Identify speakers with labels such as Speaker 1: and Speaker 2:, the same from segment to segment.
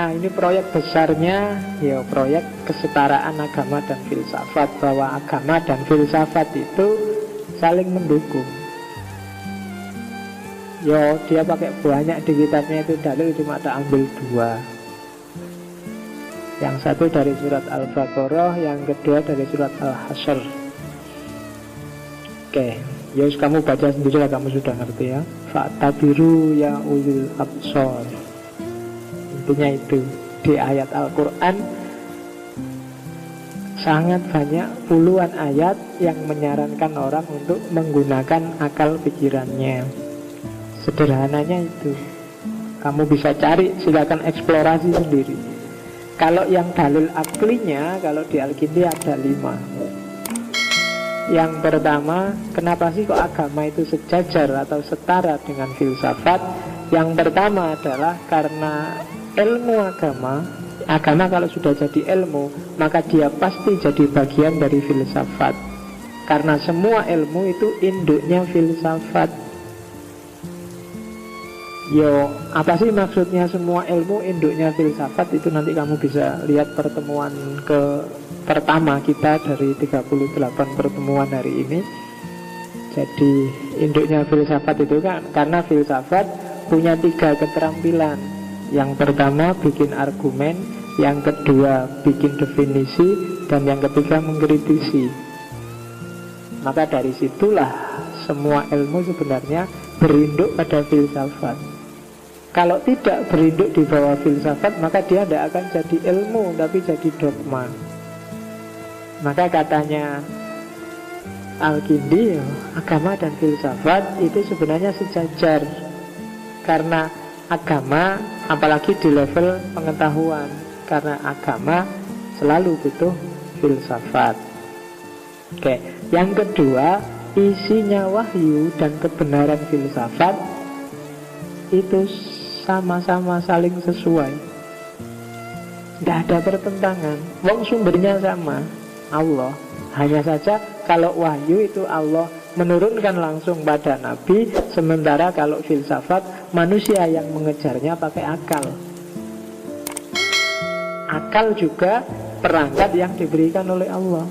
Speaker 1: Nah, ini proyek besarnya, ya proyek kesetaraan agama dan filsafat, bahwa agama dan filsafat itu saling mendukung. Ya, dia pakai banyak di kitabnya itu dalil, cuma tak ambil dua. Yang satu dari surat Al-Baqarah, yang kedua dari surat Al-Hasyr. Oke, ya kamu baca sendiri lah, kamu sudah ngerti ya. Fa'tabiru ya ulil absor. Intinya itu, di ayat Al-Quran sangat banyak, puluhan ayat yang menyarankan orang untuk menggunakan akal pikirannya. Sederhananya itu, kamu bisa cari, silakan eksplorasi sendiri. Kalau yang dalil aklinya, kalau di Al-Kindi ada 5. Yang pertama, kenapa sih kok agama itu sejajar atau setara dengan filsafat? Yang pertama adalah karena ilmu agama kalau sudah jadi ilmu, maka dia pasti jadi bagian dari filsafat. Karena semua ilmu itu induknya filsafat. Yo, apa sih maksudnya semua ilmu induknya filsafat? Itu nanti kamu bisa lihat pertemuan pertama kita dari 38 pertemuan hari ini. Jadi induknya filsafat itu kan karena filsafat punya 3 keterampilan. Yang pertama bikin argumen, yang kedua bikin definisi, dan yang ketiga mengkritisi. Maka dari situlah semua ilmu sebenarnya berinduk pada filsafat. Kalau tidak berinduk di bawah filsafat, maka dia tidak akan jadi ilmu, tapi jadi dogma. Maka katanya Al-Kindi, agama dan filsafat itu sebenarnya sejajar. Karena agama, apalagi di level pengetahuan, karena agama selalu butuh filsafat. Oke, yang kedua, isinya wahyu dan kebenaran filsafat itu sama-sama saling sesuai, tidak ada pertentangan. Wong sumbernya sama, Allah. Hanya saja kalau wahyu itu Allah menurunkan langsung pada Nabi, sementara kalau filsafat manusia yang mengejarnya pakai akal. Akal juga perangkat yang diberikan oleh Allah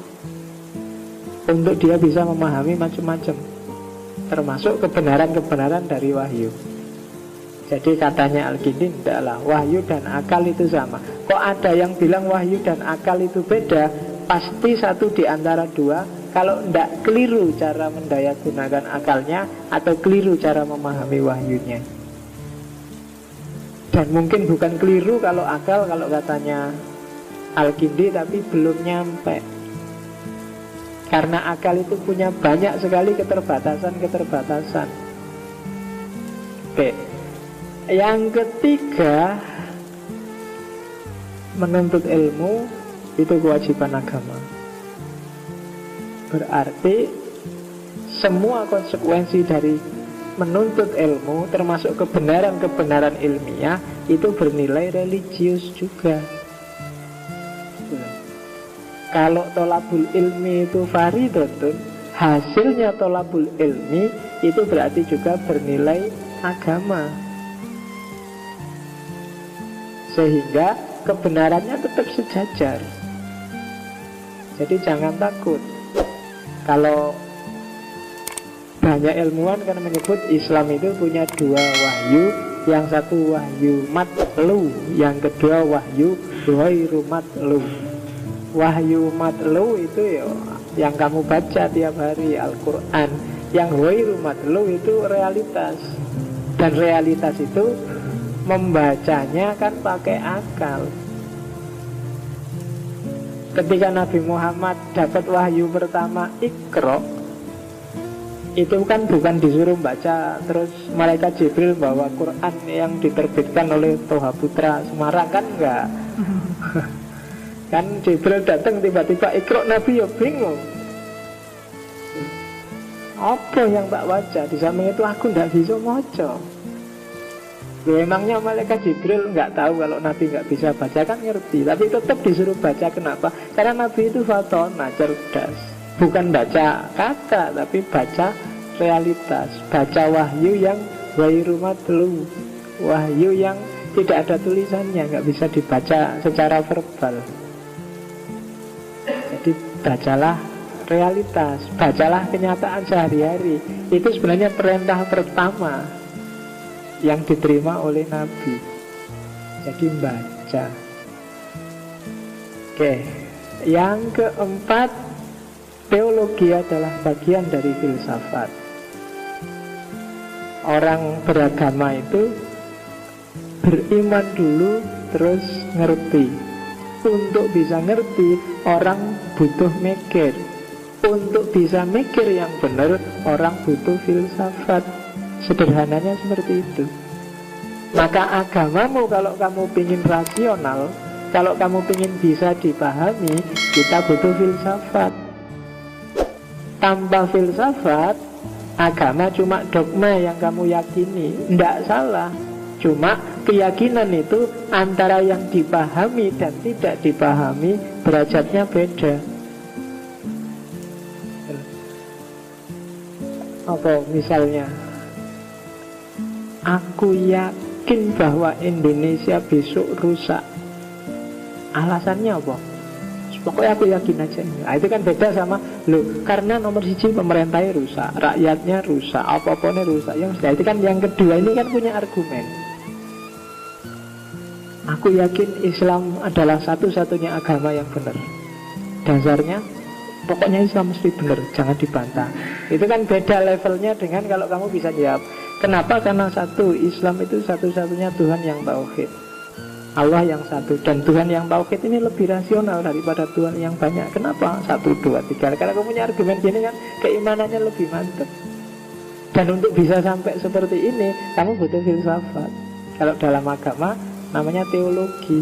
Speaker 1: untuk dia bisa memahami macam-macam, termasuk kebenaran-kebenaran dari wahyu. Jadi katanya Al-Kindi, tidaklah, wahyu dan akal itu sama. Kok ada yang bilang wahyu dan akal itu beda? Pasti satu di antara dua. Kalau tidak, keliru cara mendayagunakan akalnya, atau keliru cara memahami wahyunya. Dan mungkin bukan keliru kalau akal, kalau katanya Al-Kindi, tapi belum nyampe. Karena akal itu punya banyak sekali keterbatasan-keterbatasan. Oke. Yang ketiga, menuntut ilmu itu kewajiban agama. Berarti semua konsekuensi dari menuntut ilmu, termasuk kebenaran-kebenaran ilmiah, itu bernilai religius juga. Kalau tolabul ilmi itu fardhotun, hasilnya tolabul ilmi itu berarti juga bernilai agama. Sehingga kebenarannya tetap sejajar. Jadi jangan takut. Kalau banyak ilmuwan kan menyebut Islam itu punya 2 wahyu. Yang satu wahyu matlu, yang kedua wahyu ghairu matlu. Wahyu matlu itu ya yang kamu baca tiap hari, Al-Quran. Yang ghairu matlu itu realitas. Dan realitas itu membacanya kan pakai akal. Ketika Nabi Muhammad dapat wahyu pertama Iqra, itu kan bukan disuruh baca terus malaikat Jibril bawa Quran yang diterbitkan oleh Toha Putra Semarang, kan enggak. Kan Jibril datang tiba-tiba Iqra, Nabi ya bingung, apa yang tak baca? Di samping itu aku tidak bisa maca. Memangnya malaikat Jibril nggak tahu kalau Nabi nggak bisa baca? Kan ngerti, tapi tetap disuruh baca. Kenapa? Karena Nabi itu fatona, cerdas. Bukan baca kata, tapi baca realitas. Baca wahyu yang ghairu matlu, wahyu yang tidak ada tulisannya, nggak bisa dibaca secara verbal. Jadi bacalah realitas, bacalah kenyataan sehari-hari. Itu sebenarnya perintah pertama yang diterima oleh Nabi. Jadi baca. Oke, yang keempat, teologi adalah bagian dari filsafat. Orang beragama itu beriman dulu, terus ngerti. Untuk bisa ngerti, orang butuh mikir. Untuk bisa mikir yang benar, orang butuh filsafat. Sederhananya seperti itu. Maka agamamu kalau kamu ingin rasional, kalau kamu ingin bisa dipahami, kita butuh filsafat. Tanpa filsafat, agama cuma dogma yang kamu yakini. Tidak salah. Cuma keyakinan itu antara yang dipahami dan tidak dipahami derajatnya beda. Apa misalnya, aku yakin bahwa Indonesia besok rusak. Alasannya apa? Pokoknya aku yakin aja. Nah, itu kan beda sama karena nomor siji pemerintahnya rusak, rakyatnya rusak, apa-apanya rusak. Itu kan yang kedua, ini kan punya argumen. Aku yakin Islam adalah satu-satunya agama yang benar. Dasarnya pokoknya Islam mesti benar, jangan dibantah. Itu kan beda levelnya dengan kalau kamu bisa jawab. Kenapa? Karena satu, Islam itu satu-satunya Tuhan yang tauhid, Allah yang satu. Dan Tuhan yang tauhid ini lebih rasional daripada Tuhan yang banyak. Kenapa? 1, 2, 3. Karena kamu punya argumen gini kan, keimanannya lebih mantap. Dan untuk bisa sampai seperti ini, kamu butuh filsafat. Kalau dalam agama namanya teologi.